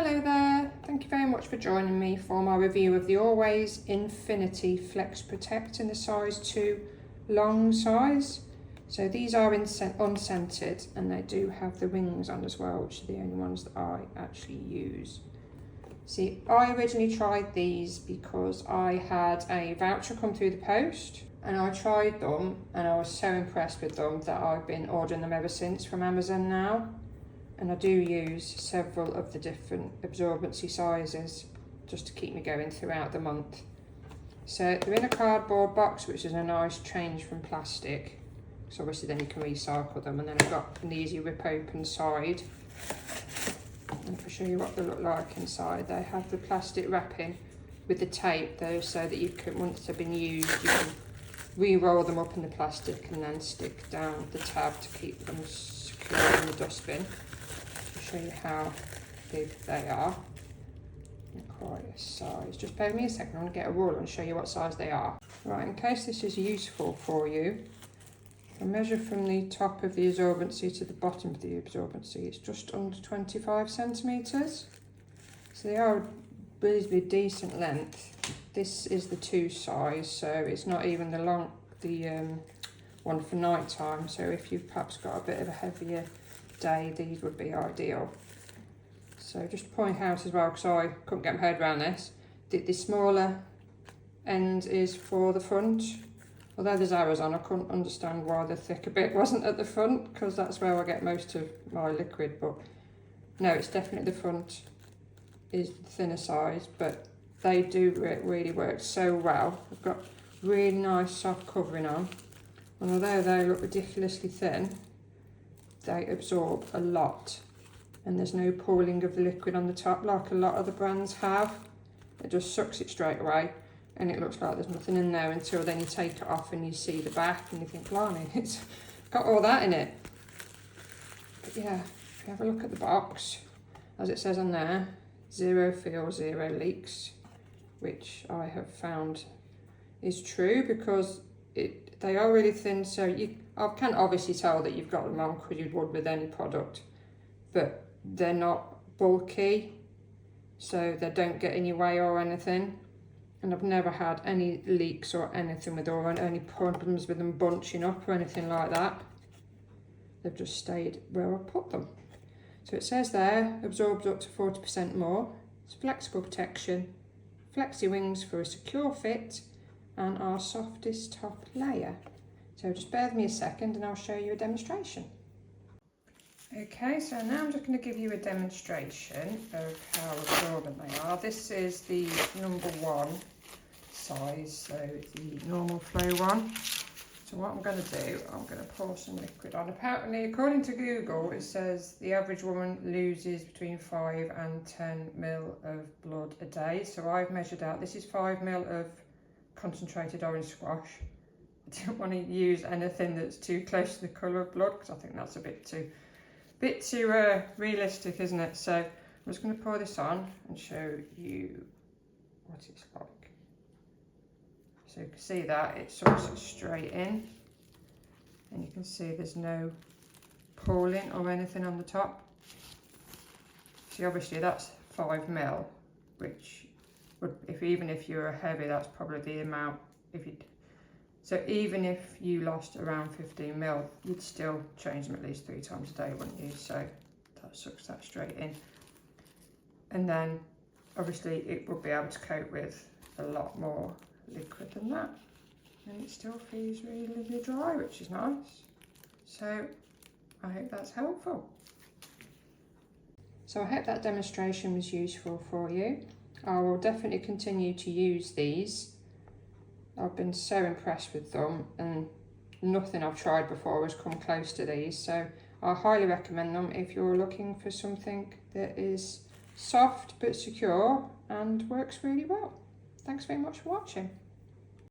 Hello there, thank you very much for joining me for my review of the Always Infinity FlexProtect in the size 2 long size. So these are unscented and they do have the wings on as well, which are the only ones that I actually use. See, I originally tried these because I had a voucher come through the post and I tried them and I was so impressed with them that I've been ordering them ever since from Amazon now. And I do use several of the different absorbency sizes just to keep me going throughout the month. So they're in a cardboard box, which is a nice change from plastic. So obviously then you can recycle them. And then I've got an easy rip open side. And if I show you what they look like inside, they have the plastic wrapping with the tape though, so that you can, once they've been used, you can re-roll them up in the plastic and then stick down the tab to keep them secure in the dustbin. Show you how big they are. Quite a size. Just bear with me a second, I'm going to get a ruler and show you what size they are. Right, in case this is useful for you, I measure from the top of the absorbency to the bottom of the absorbency. It's just under 25 centimetres. So they are a reasonably decent length. This is the 2 size, so it's not even the one for night time. So if you've perhaps got a bit of a heavier day, these would be ideal. So just to point out as well, because I couldn't get my head around this, the smaller end is for the front. Although there's arrows on, I couldn't understand why the thicker bit wasn't at the front, because that's where I get most of my liquid. But no, it's definitely the front is the thinner size, but they do really work so well. I've got really nice soft covering on, and although they look ridiculously thin, they absorb a lot, and there's no pooling of the liquid on the top like a lot of the brands have. It just sucks it straight away and it looks like there's nothing in there until then you take it off and you see the back and you think, blimey, it's got all that in it. But yeah, if you have a look at the box, as it says on there, 0 feel, 0 leaks, which I have found is true because they are really thin, so I can obviously tell that you've got them on because you would with any product, but they're not bulky, so they don't get in your way or anything. And I've never had any leaks or anything with them, or any problems with them bunching up or anything like that. They've just stayed where I put them. So it says there, absorbs up to 40% more. It's flexible protection, flexi wings for a secure fit, and our softest top layer. So just bear with me a second and I'll show you a demonstration. Okay, so now I'm just going to give you a demonstration of how absorbent they are. This is the number 1 size, so the normal flow one. So what I'm going to do, I'm going to pour some liquid on. Apparently, according to Google, it says the average woman loses between 5 and 10 ml of blood a day. So I've measured out, this is 5 ml of concentrated orange squash. I didn't want to use anything that's too close to the colour of blood because I think that's a bit too realistic, isn't it? So I'm just going to pour this on and show you what it's like. So you can see that it sucks it straight in, and you can see there's no pooling or anything on the top. See, obviously that's 5 ml, which would, even if you're heavy, that's probably the amount. So even if you lost around 15 ml, you'd still change them at least 3 times a day, wouldn't you? So that sucks that straight in. And then obviously it will be able to cope with a lot more liquid than that. And it still feels really dry, which is nice. So I hope that's helpful. So I hope that demonstration was useful for you. I will definitely continue to use these. I've been so impressed with them, and nothing I've tried before has come close to these, so I highly recommend them if you're looking for something that is soft but secure and works really well. Thanks very much for watching.